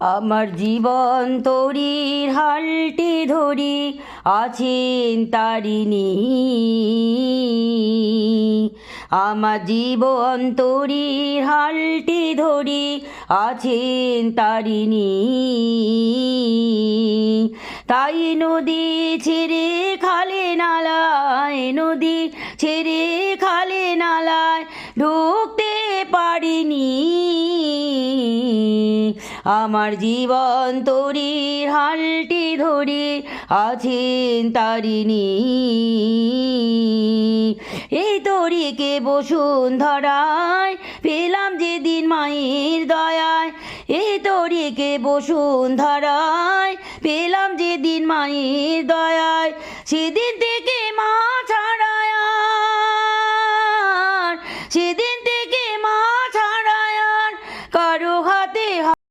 আমার জীবন তরির হালটি ধরি আছেন তারিণী। আমার জীবন তরির হালটি ধরি আছেন তারিণী। তাই নদী ছেড়ে খালে নালায়, নদী ছেড়ে খালে নালায় ঢুকতে পারিনি। আমার জীবন তরির হালটি ধরে আছেন তারিণী। এই তরিকে বসুন্ধরায় পেলাম যেদিন মায়ের দয়ায়, এই তরিকে বসুন্ধরায় পেলাম যেদিন মায়ের দয়ায়, সেদিন থেকে মা